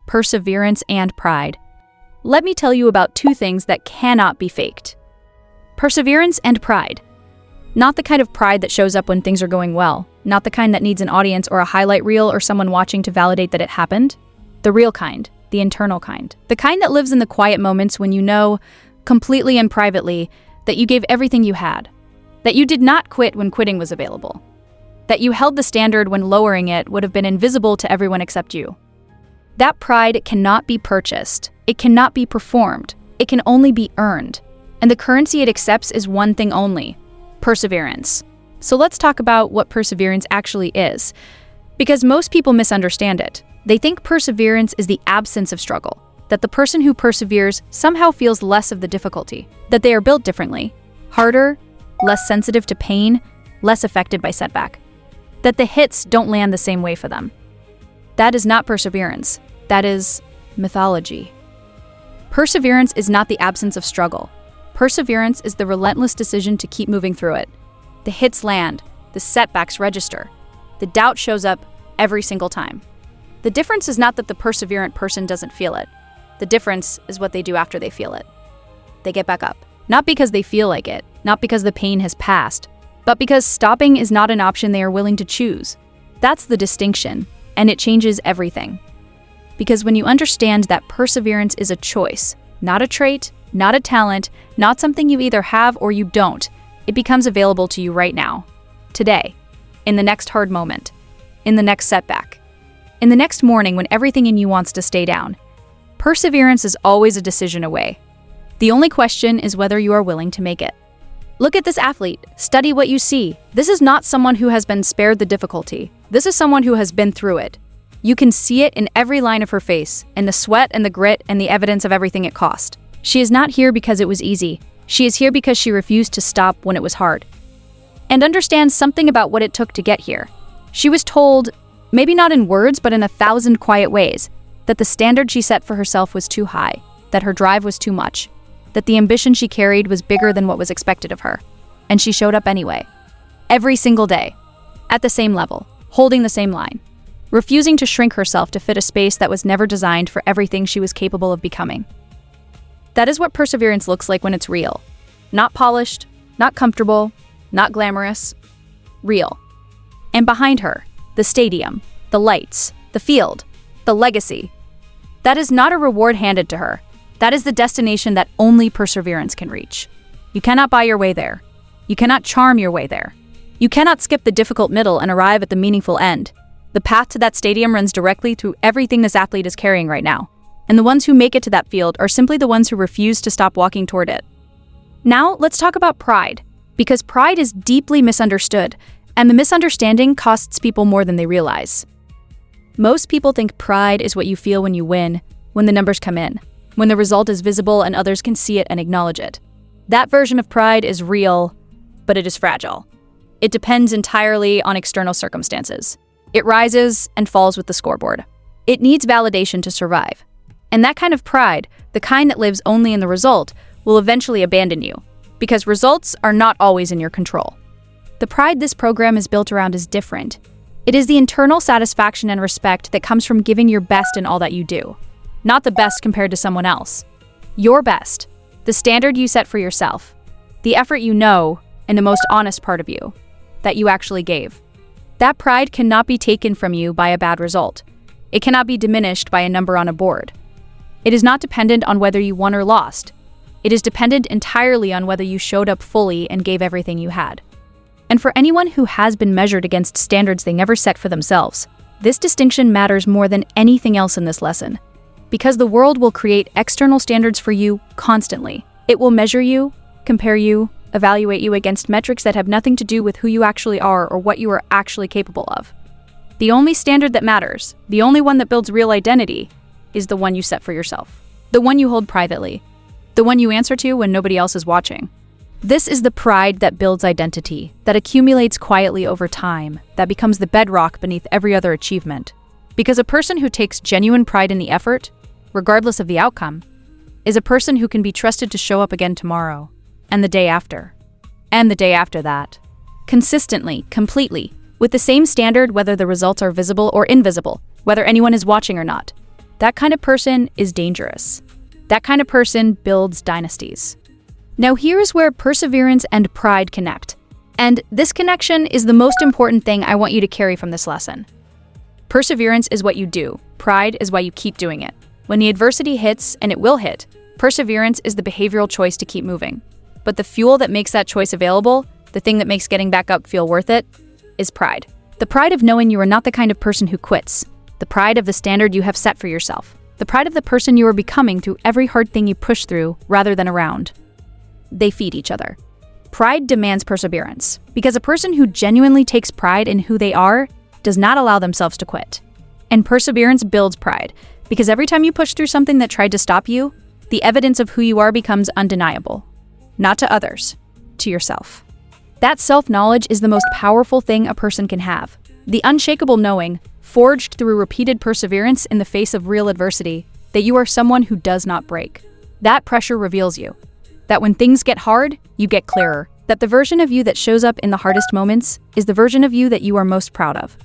perseverance and pride. Let me tell you about two things that cannot be faked. Perseverance and pride. Not the kind of pride that shows up when things are going well, not the kind that needs an audience or a highlight reel or someone watching to validate that it happened. The real kind, the internal kind. The kind that lives in the quiet moments when you know, completely and privately, that you gave everything you had. That you did not quit when quitting was available. That you held the standard when lowering it would have been invisible to everyone except you. That pride cannot be purchased. It cannot be performed. It can only be earned. And the currency it accepts is one thing only: perseverance. So let's talk about what perseverance actually is. Because most people misunderstand it. They think perseverance is the absence of struggle, that the person who perseveres somehow feels less of the difficulty, that they are built differently, harder, less sensitive to pain, less affected by setback, that the hits don't land the same way for them. That is not perseverance. That is mythology. Perseverance is not the absence of struggle. Perseverance is the relentless decision to keep moving through it. The hits land, the setbacks register, the doubt shows up every single time. The difference is not that the perseverant person doesn't feel it. The difference is what they do after they feel it. They get back up. Not because they feel like it, not because the pain has passed, but because stopping is not an option they are willing to choose. That's the distinction, and it changes everything. Because when you understand that perseverance is a choice, not a trait, not a talent, not something you either have or you don't, it becomes available to you right now, today, in the next hard moment, in the next setback, in the next morning when everything in you wants to stay down. Perseverance is always a decision away. The only question is whether you are willing to make it. Look at this athlete. Study what you see. This is not someone who has been spared the difficulty. This is someone who has been through it. You can see it in every line of her face, in the sweat and the grit and the evidence of everything it cost. She is not here because it was easy. She is here because she refused to stop when it was hard. And understands something about what it took to get here. She was told, maybe not in words, but in 1,000 quiet ways, that the standard she set for herself was too high, that her drive was too much, that the ambition she carried was bigger than what was expected of her. And she showed up anyway. Every single day. At the same level. Holding the same line. Refusing to shrink herself to fit a space that was never designed for everything she was capable of becoming. That is what perseverance looks like when it's real. Not polished, not comfortable, not glamorous. Real. And behind her, the stadium, the lights, the field, the legacy. That is not a reward handed to her. That is the destination that only perseverance can reach. You cannot buy your way there. You cannot charm your way there. You cannot skip the difficult middle and arrive at the meaningful end. The path to that stadium runs directly through everything this athlete is carrying right now. And the ones who make it to that field are simply the ones who refuse to stop walking toward it. Now, let's talk about pride. Because pride is deeply misunderstood, and the misunderstanding costs people more than they realize. Most people think pride is what you feel when you win, when the numbers come in, when the result is visible and others can see it and acknowledge it. That version of pride is real, but it is fragile. It depends entirely on external circumstances. It rises and falls with the scoreboard. It needs validation to survive. And that kind of pride, the kind that lives only in the result, will eventually abandon you, because results are not always in your control. The pride this program is built around is different. It is the internal satisfaction and respect that comes from giving your best in all that you do. Not the best compared to someone else. Your best. The standard you set for yourself. The effort you know, and the most honest part of you, that you actually gave. That pride cannot be taken from you by a bad result. It cannot be diminished by a number on a board. It is not dependent on whether you won or lost. It is dependent entirely on whether you showed up fully and gave everything you had. And for anyone who has been measured against standards they never set for themselves, this distinction matters more than anything else in this lesson. Because the world will create external standards for you constantly. It will measure you, compare you, evaluate you against metrics that have nothing to do with who you actually are or what you are actually capable of. The only standard that matters, the only one that builds real identity, is the one you set for yourself. The one you hold privately. The one you answer to when nobody else is watching. This is the pride that builds identity, that accumulates quietly over time, that becomes the bedrock beneath every other achievement. Because a person who takes genuine pride in the effort, regardless of the outcome, is a person who can be trusted to show up again tomorrow, and the day after, and the day after that. Consistently, completely, with the same standard whether the results are visible or invisible, whether anyone is watching or not. That kind of person is dangerous. That kind of person builds dynasties. Now here's where perseverance and pride connect. And this connection is the most important thing I want you to carry from this lesson. Perseverance is what you do. Pride is why you keep doing it. When the adversity hits, and it will hit, perseverance is the behavioral choice to keep moving. But the fuel that makes that choice available, the thing that makes getting back up feel worth it, is pride. The pride of knowing you are not the kind of person who quits. The pride of the standard you have set for yourself. The pride of the person you are becoming through every hard thing you push through rather than around. They feed each other. Pride demands perseverance, because a person who genuinely takes pride in who they are does not allow themselves to quit. And perseverance builds pride, because every time you push through something that tried to stop you, the evidence of who you are becomes undeniable. Not to others, to yourself. That self-knowledge is the most powerful thing a person can have. The unshakable knowing, forged through repeated perseverance in the face of real adversity, that you are someone who does not break. That pressure reveals you. That when things get hard, you get clearer. That the version of you that shows up in the hardest moments is the version of you that you are most proud of.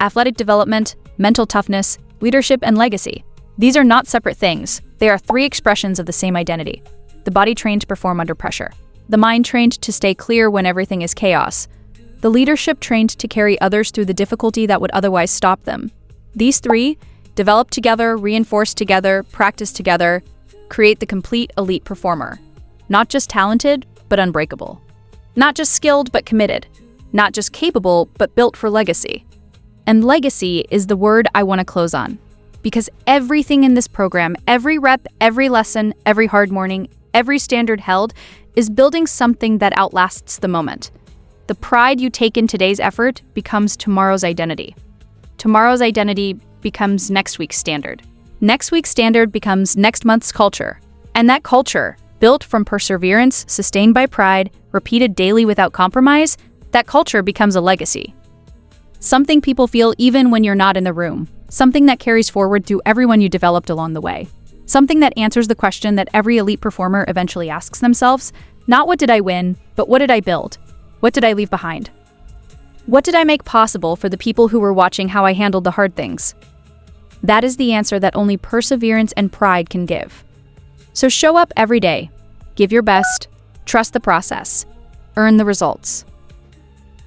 Athletic development, mental toughness, leadership, and legacy. These are not separate things. They are three expressions of the same identity. The body trained to perform under pressure. The mind trained to stay clear when everything is chaos. The leadership trained to carry others through the difficulty that would otherwise stop them. These three, developed together, reinforced together, practiced together, create the complete elite performer. Not just talented, but unbreakable. Not just skilled, but committed. Not just capable, but built for legacy. And legacy is the word I want to close on. Because everything in this program, every rep, every lesson, every hard morning, every standard held, is building something that outlasts the moment. The pride you take in today's effort becomes tomorrow's identity. Tomorrow's identity becomes next week's standard. Next week's standard becomes next month's culture. And that culture, built from perseverance, sustained by pride, repeated daily without compromise, that culture becomes a legacy. Something people feel even when you're not in the room. Something that carries forward through everyone you developed along the way. Something that answers the question that every elite performer eventually asks themselves, not what did I win, but what did I build? What did I leave behind? What did I make possible for the people who were watching how I handled the hard things? That is the answer that only perseverance and pride can give. So show up every day, give your best, trust the process, earn the results.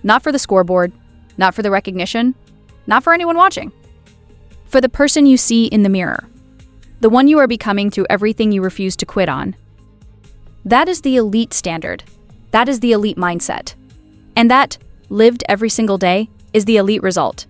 Not for the scoreboard, not for the recognition, not for anyone watching. For the person you see in the mirror, the one you are becoming through everything you refuse to quit on. That is the elite standard. That is the elite mindset. And that, lived every single day, is the elite result.